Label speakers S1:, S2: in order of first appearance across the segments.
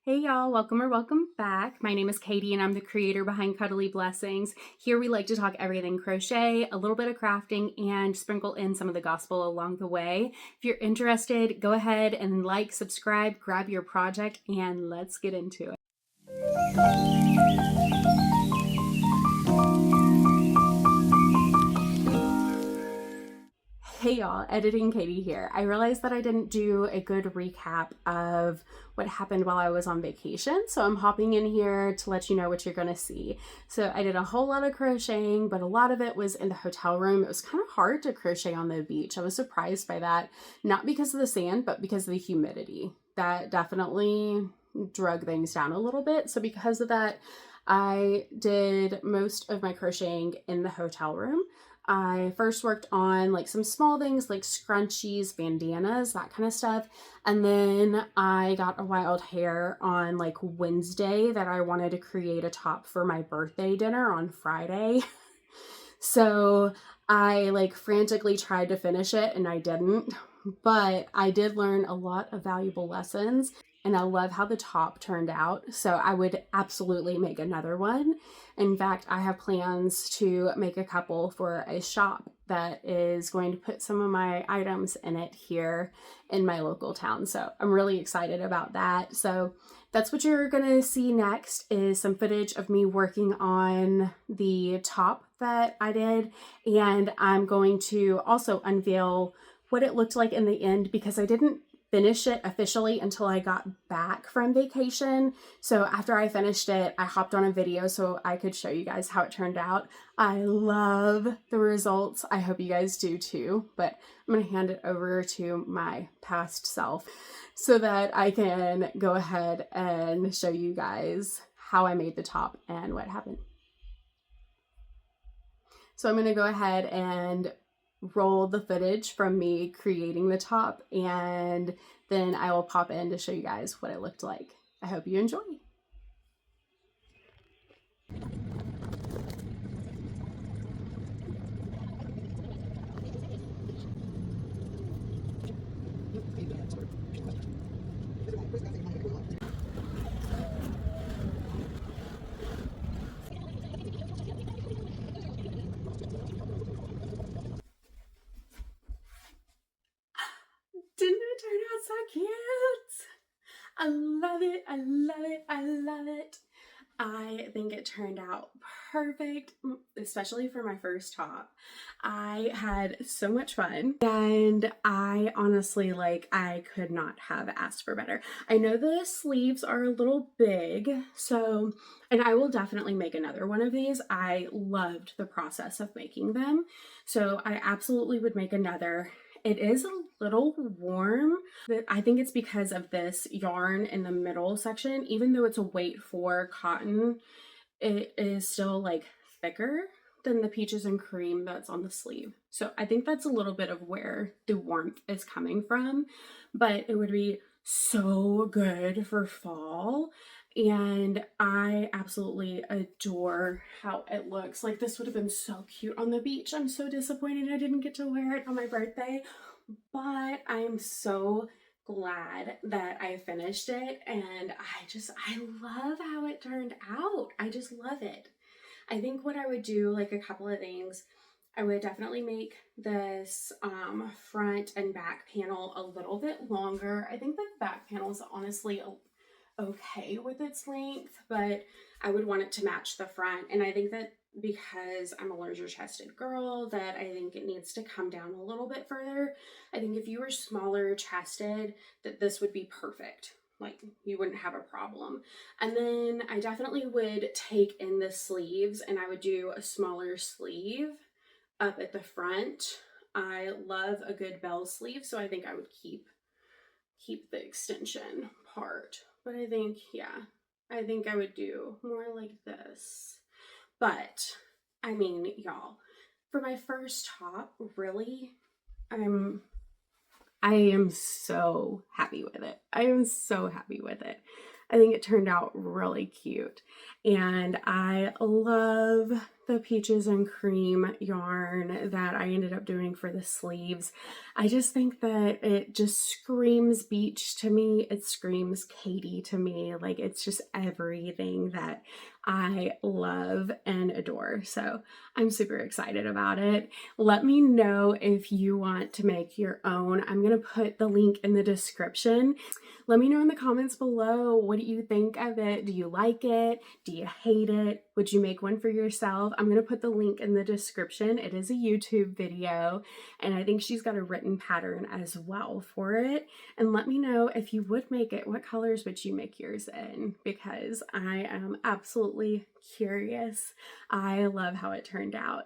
S1: Hey y'all, welcome or welcome back. My name is Katie and I'm the creator behind Cuddly Blessings. Here we like to talk everything crochet, a little bit of crafting, and sprinkle in some of the gospel along the way. If you're interested, go ahead and like, subscribe, grab your project, and let's get into it. Hey y'all, Editing Katie here. I realized that I didn't do a good recap of what happened while I was on vacation, so I'm hopping in here to let you know what you're gonna see. So I did a whole lot of crocheting, but a lot of it was in the hotel room. It was kind of hard to crochet on the beach. I was surprised by that, not because of the sand, but because of the humidity. That definitely drug things down a little bit. So because of that, I did most of my crocheting in the hotel room. I first worked on like some small things like scrunchies, bandanas, that kind of stuff. And then I got a wild hair on like Wednesday that I wanted to create a top for my birthday dinner on Friday. So I like frantically tried to finish it and I didn't, but I did learn a lot of valuable lessons and I love how the top turned out. So I would absolutely make another one. In fact, I have plans to make a couple for a shop that is going to put some of my items in it here in my local town. So I'm really excited about that. So that's what you're gonna see next is some footage of me working on the top that I did. And I'm going to also unveil what it looked like in the end because I didn't finish it officially until I got back from vacation. So after I finished it, I hopped on a video so I could show you guys how it turned out. I love the results. I hope you guys do too, but I'm gonna hand it over to my past self so that I can go ahead and show you guys how I made the top and what happened. So I'm gonna go ahead and roll the footage from me creating the top and then I will pop in to show you guys what it looked like. I hope you enjoy. Didn't it turn out so cute? I love it, I love it, I love it. I think it turned out perfect, especially for my first top. I had so much fun and I honestly, I could not have asked for better. I know the sleeves are a little big, so, and I will definitely make another one of these. I loved the process of making them, so I absolutely would make another. It is a little warm, but I think it's because of this yarn in the middle section. Even though it's a weight 4 cotton, it is still like thicker than the peaches and cream that's on the sleeve. So I think that's a little bit of where the warmth is coming from, but it would be so good for fall. And I absolutely adore how it looks. Like this would have been so cute on the beach. I'm so disappointed I didn't get to wear it on my birthday, but I am so glad that I finished it and I love how it turned out. I just love it. I think what I would do, like a couple of things, I would definitely make this front and back panel a little bit longer. I think the back panel is honestly okay with its length, but I would want it to match the front. And I think that because I'm a larger chested girl, that I think it needs to come down a little bit further. I think if you were smaller chested, that this would be perfect. Like you wouldn't have a problem. And then I definitely would take in the sleeves and I would do a smaller sleeve up at the front. I love a good bell sleeve, so I think I would keep the extension part. But I think, yeah, I think I would do more like this. But I mean, y'all, for my first top, really, I am so happy with it. I am so happy with it. I think it turned out really cute. And I love the peaches and cream yarn that I ended up doing for the sleeves. I just think that it just screams beach to me. It screams Katie to me. Like, it's just everything that I love and adore. So I'm super excited about it. Let me know if you want to make your own. I'm going to put the link in the description. Let me know in the comments below, what do you think of it? Do you like it? Do you hate it? Would you make one for yourself? I'm going to put the link in the description. It is a YouTube video, and I think she's got a written pattern as well for it. And let me know if you would make it. What colors would you make yours in? Because I am absolutely curious. I love how it turned out.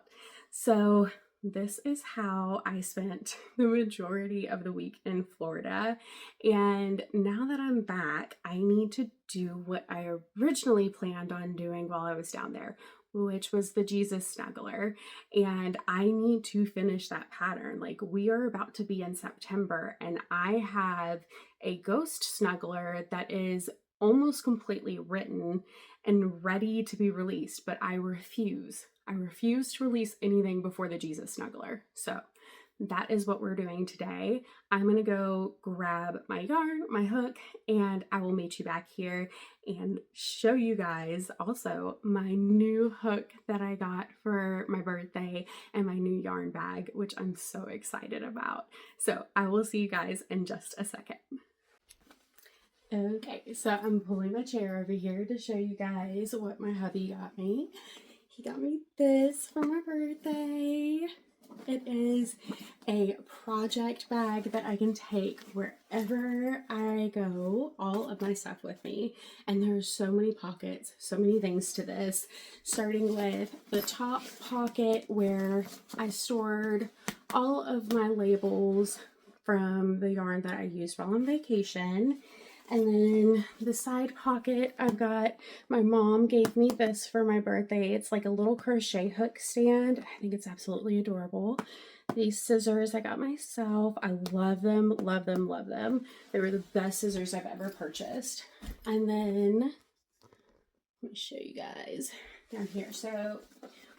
S1: So this is how I spent the majority of the week in Florida. And now that I'm back, I need to do what I originally planned on doing while I was down there, which was the Jesus Snuggler. And I need to finish that pattern. Like, we are about to be in September, and I have a ghost snuggler that is almost completely written and ready to be released, but I refuse. I refuse to release anything before the Jesus Snuggler. So that is what we're doing today. I'm going to go grab my yarn, my hook, and I will meet you back here and show you guys also my new hook that I got for my birthday and my new yarn bag, which I'm so excited about. So I will see you guys in just a second. Okay, so I'm pulling my chair over here to show you guys what my hubby got me. He got me this for my birthday. It is a project bag that I can take wherever I go, all of my stuff with me. And there's so many pockets, so many things to this, starting with the top pocket where I stored all of my labels from the yarn that I used while on vacation. And then the side pocket, I've got, my mom gave me this for my birthday. It's like a little crochet hook stand. I think it's absolutely adorable. These scissors I got myself. I love them, love them, love them. They were the best scissors I've ever purchased. And then, let me show you guys down here. So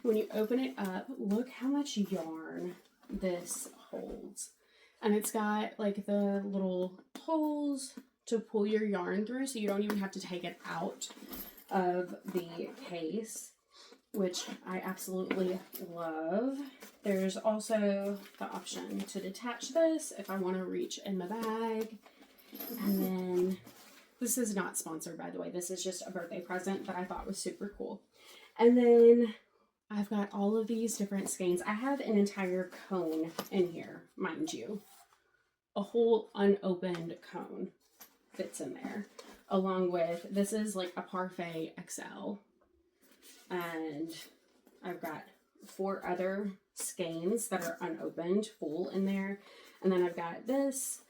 S1: when you open it up, look how much yarn this holds. And it's got like the little holes to pull your yarn through, so you don't even have to take it out of the case, which I absolutely love. There's also the option to detach this if I want to reach in the bag. And then, this is not sponsored, by the way. This is just a birthday present that I thought was super cool. And then I've got all of these different skeins. I have an entire cone in here, mind you. A whole unopened cone fits in there, along with, this is like a Parfait XL, and I've got 4 other skeins that are unopened full in there. And then I've got this,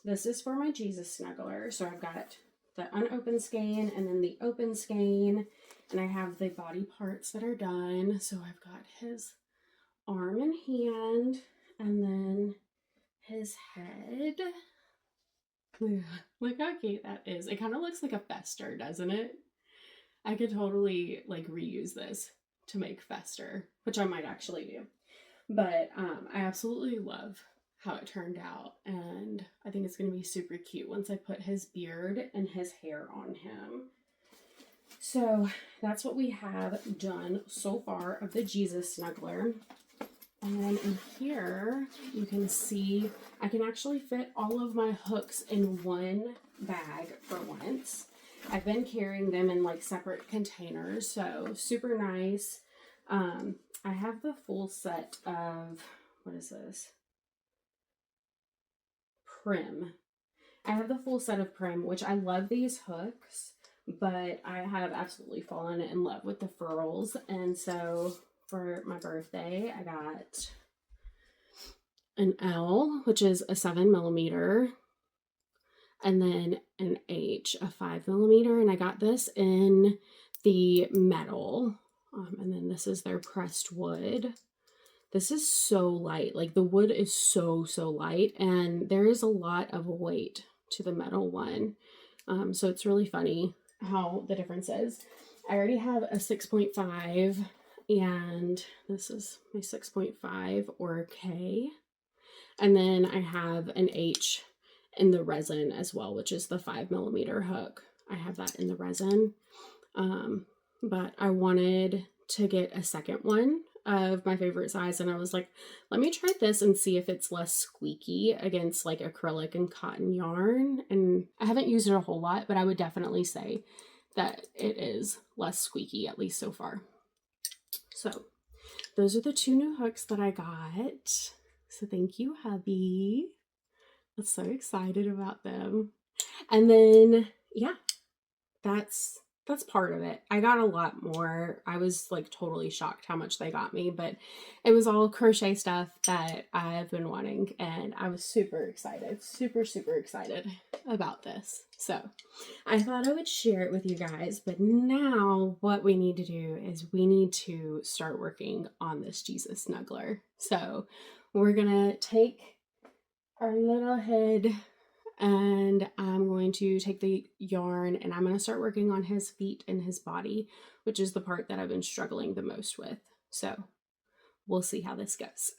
S1: this is for my Jesus Snuggler, so I've got the unopened skein and then the open skein, and I have the body parts that are done. So I've got his arm and hand, and then his head. Look how cute that is. It kind of looks like a fester, doesn't it? I could totally like reuse this to make fester, which I might actually do. But I absolutely love how it turned out, and I think it's going to be super cute once I put his beard and his hair on him. So that's what we have done so far of the Jesus Snuggler. And then in here, you can see I can actually fit all of my hooks in one bag for once. I've been carrying them in like separate containers, so super nice. I have the full set of, what is this? Prim. I have the full set of Prim, which I love these hooks, but I have absolutely fallen in love with the furls, and so for my birthday, I got an L, which is a 7mm, and then an H, a 5mm, and I got this in the metal, and then this is their pressed wood. This is so light, like the wood is so light, and there is a lot of weight to the metal one, so it's really funny how the difference is. I already have a 6.5 and this is my 6.5 or K. And then I have an H in the resin as well, which is the 5mm hook. I have that in the resin. But I wanted to get a second one of my favorite size, and I was like, let me try this and see if it's less squeaky against like acrylic and cotton yarn. And I haven't used it a whole lot, but I would definitely say that it is less squeaky, at least so far. So those are the 2 new hooks that I got. So thank you, hubby. I'm so excited about them. And then, yeah, that's part of it. I got a lot more. I was like totally shocked how much they got me, but it was all crochet stuff that I've been wanting, and I was super excited, super excited about this. So I thought I would share it with you guys, but now what we need to do is we need to start working on this Jesus Snuggler. So we're gonna take our little head, and I'm going to take the yarn and I'm going to start working on his feet and his body, which is the part that I've been struggling the most with. So we'll see how this goes.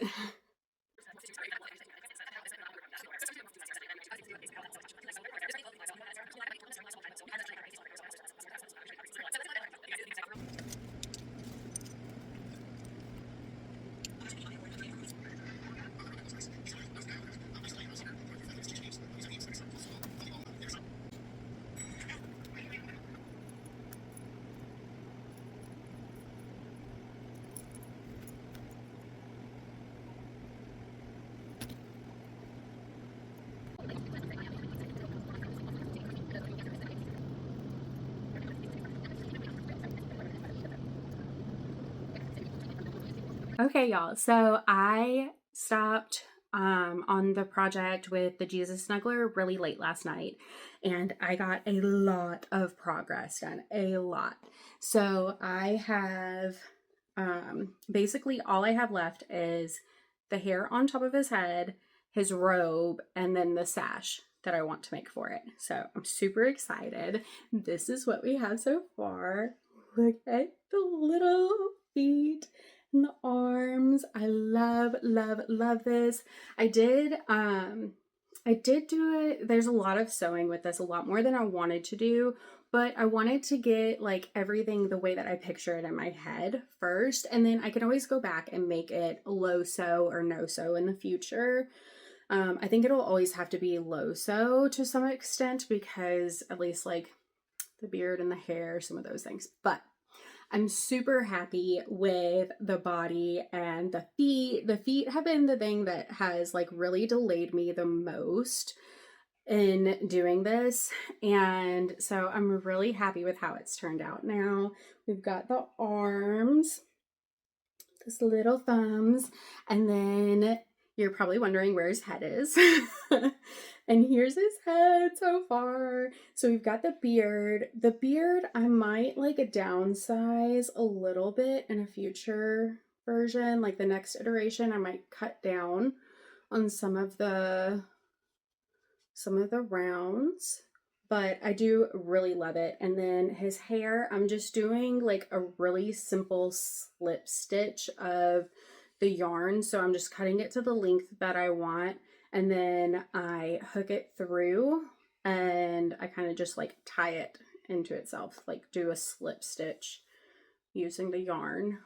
S1: Okay, y'all, so I stopped on the project with the Jesus Snuggler really late last night, and I got a lot of progress done, a lot. So I have basically all I have left is the hair on top of his head, his robe, and then the sash that I want to make for it. So I'm super excited. This is what we have so far. Look at the little feet and the arms. I love this. I did do it. There's a lot of sewing with this, a lot more than I wanted to do, but I wanted to get like everything the way that I picture it in my head first, and then I can always go back and make it low sew or no sew in the future. I think it'll always have to be low sew to some extent, because at least like the beard and the hair, some of those things. But I'm super happy with the body and the feet. The feet have been the thing that has like really delayed me the most in doing this. And so I'm really happy with how it's turned out now. We've got the arms, this little thumbs, and then you're probably wondering where his head is. And here's his head so far. So we've got the beard. The beard, I might like downsize a little bit in a future version. Like the next iteration, I might cut down on some of the rounds. But I do really love it. And then his hair, I'm just doing like a really simple slip stitch of the yarn. So I'm just cutting it to the length that I want, and then I hook it through and I kind of just like tie it into itself, like do a slip stitch using the yarn.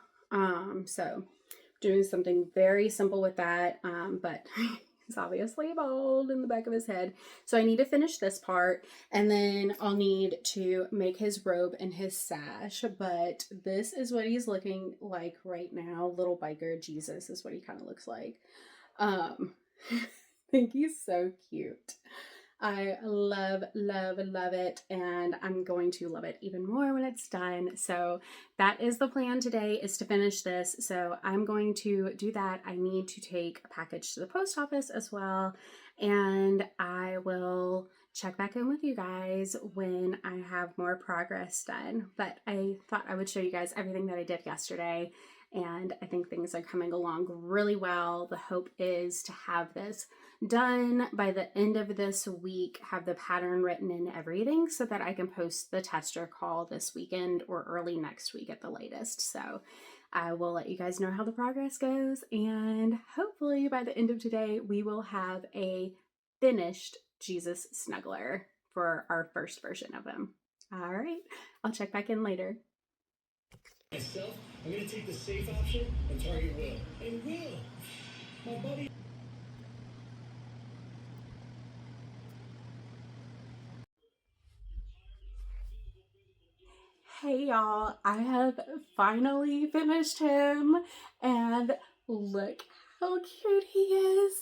S1: So doing something very simple with that, but he's obviously bald in the back of his head. So I need to finish this part, and then I'll need to make his robe and his sash. But this is what he's looking like right now. Little biker Jesus is what he kind of looks like. I think he's so cute. I love it, and I'm going to love it even more when it's done. So that is the plan today, is to finish this. So I'm going to do that. I need to take a package to the post office as well, and I will check back in with you guys when I have more progress done. But I thought I would show you guys everything that I did yesterday, and I think things are coming along really well. The hope is to have this done by the end of this week, have the pattern written and everything, so that I can post the tester call this weekend or early next week at the latest. So I will let you guys know how the progress goes, and hopefully by the end of today we will have a finished Jesus snuggler for our first version of him. All right, I'll check back in later.
S2: Myself, I'm gonna take the safe option and target Will. And Will, my buddy.
S1: Hey y'all, I have finally finished him, and look how cute he is.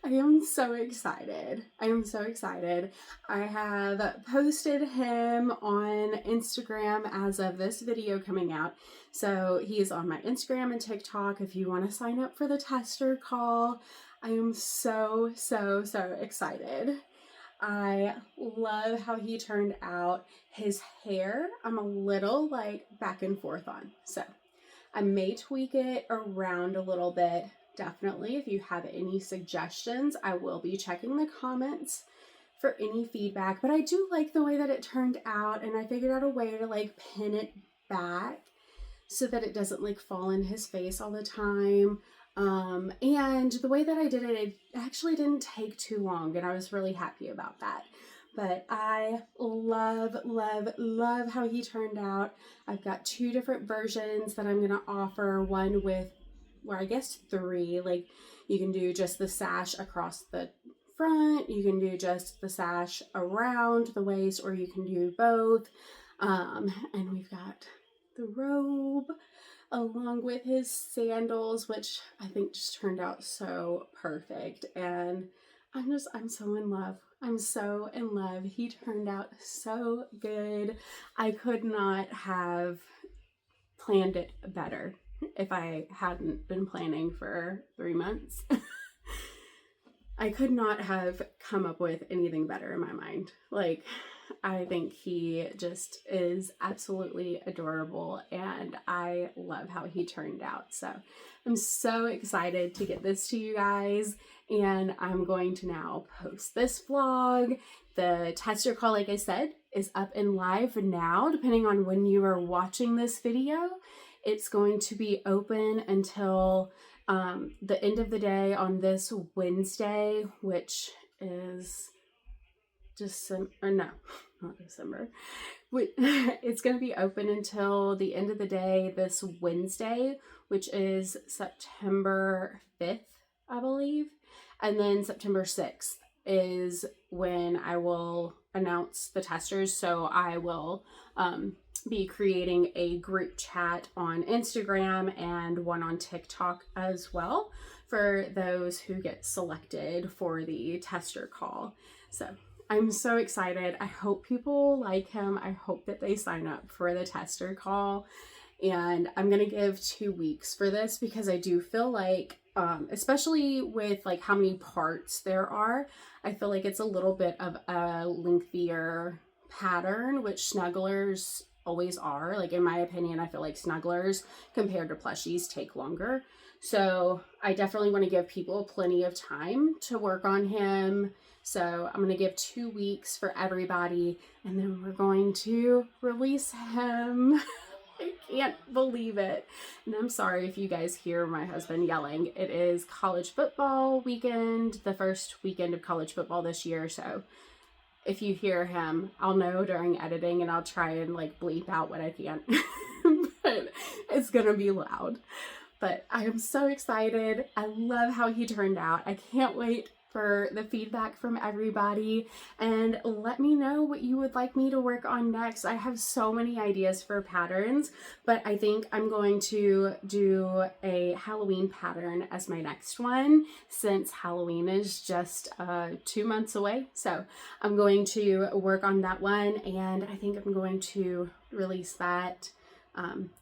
S1: I am so excited. I am so excited. I have posted him on Instagram as of this video coming out. So he is on my Instagram and TikTok if you want to sign up for the tester call. I am so excited. I love how he turned out. His hair, I'm a little like back and forth on. So I may tweak it around a little bit. Definitely, if you have any suggestions, I will be checking the comments for any feedback. But I do like the way that it turned out, and I figured out a way to like pin it back so that it doesn't like fall in his face all the time. And the way that I did it, it actually didn't take too long, and I was really happy about that. But I love how he turned out. I've got 2 different versions that I'm going to offer. One with, well, I guess 3. Like, you can do just the sash across the front, you can do just the sash around the waist, or you can do both. And we've got the robe along with his sandals, which I think just turned out so perfect. And I'm so in love. I'm so in love. He turned out so good. I could not have planned it better if I hadn't been planning for 3 months. I could not have come up with anything better in my mind. Like, I think he just is absolutely adorable, and I love how he turned out. So I'm so excited to get this to you guys, and I'm going to now post this vlog. The tester call, like I said, is up and live now, depending on when you are watching this video. It's going to be open until the end of the day on this Wednesday, which is December, or no, not December. It's going to be open until the end of the day this Wednesday, which is September 5th, I believe. And then September 6th is when I will announce the testers. So I will be creating a group chat on Instagram and one on TikTok as well for those who get selected for the tester call. So I'm so excited. I hope people like him. I hope that they sign up for the tester call. And I'm going to give 2 weeks for this because I do feel like, especially with like how many parts there are, I feel like it's a little bit of a lengthier pattern, which snugglers always are. Like, in my opinion, I feel like snugglers compared to plushies take longer. So I definitely want to give people plenty of time to work on him. So I'm going to give 2 weeks for everybody, and then we're going to release him. I can't believe it. And I'm sorry if you guys hear my husband yelling. It is college football weekend, the first weekend of college football this year. So if you hear him, I'll know during editing, and I'll try and like bleep out what I can. But it's going to be loud. But I am so excited. I love how he turned out. I can't wait for the feedback from everybody, and let me know what you would like me to work on next. I have so many ideas for patterns, but I think I'm going to do a Halloween pattern as my next one, since Halloween is just 2 months away. So I'm going to work on that one, and I think I'm going to release that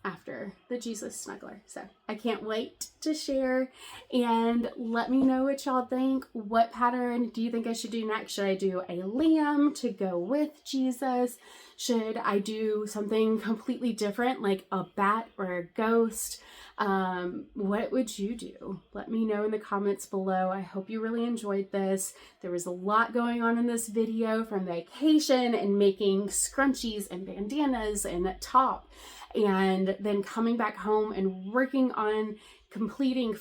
S1: after the Jesus snuggler. So I can't wait to share, and let me know what y'all think. What pattern do you think I should do next? Should I do a lamb to go with Jesus? Should I do something completely different, like a bat or a ghost? What would you do? Let me know in the comments below. I hope you really enjoyed this. There was a lot going on in this video, from vacation and making scrunchies and bandanas and a top and then coming back home and working on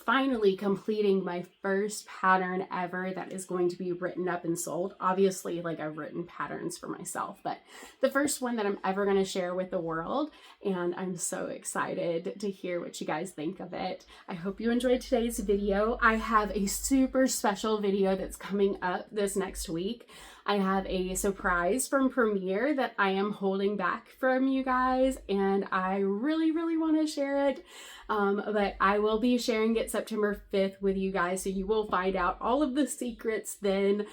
S1: finally completing my first pattern ever that is going to be written up and sold. Obviously, like, I've written patterns for myself, but the first one that I'm ever going to share with the world, and I'm so excited to hear what you guys think of it. I hope you enjoyed today's video. I have a super special video that's coming up this next week. I have a surprise from Premiere that I am holding back from you guys, and I really, really want to share it. But I will be sharing it September 5th with you guys, so you will find out all of the secrets then.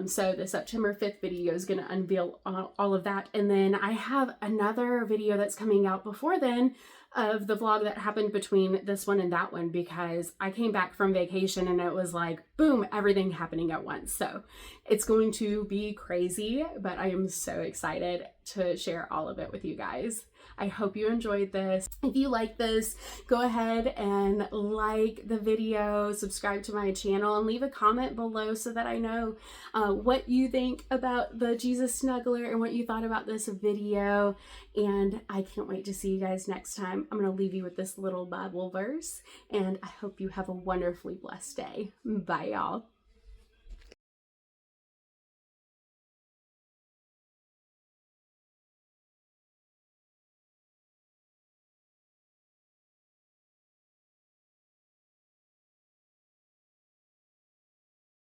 S1: So the September 5th video is going to unveil all of that. And then I have another video that's coming out before then of the vlog that happened between this one and that one, because I came back from vacation and it was like, boom, everything happening at once. So it's going to be crazy, but I am so excited to share all of it with you guys. I hope you enjoyed this. If you like this, go ahead and like the video, subscribe to my channel, and leave a comment below so that I know what you think about the Jesus Snuggler and what you thought about this video. And I can't wait to see you guys next time. I'm going to leave you with this little Bible verse, and I hope you have a wonderfully blessed day. Bye, y'all.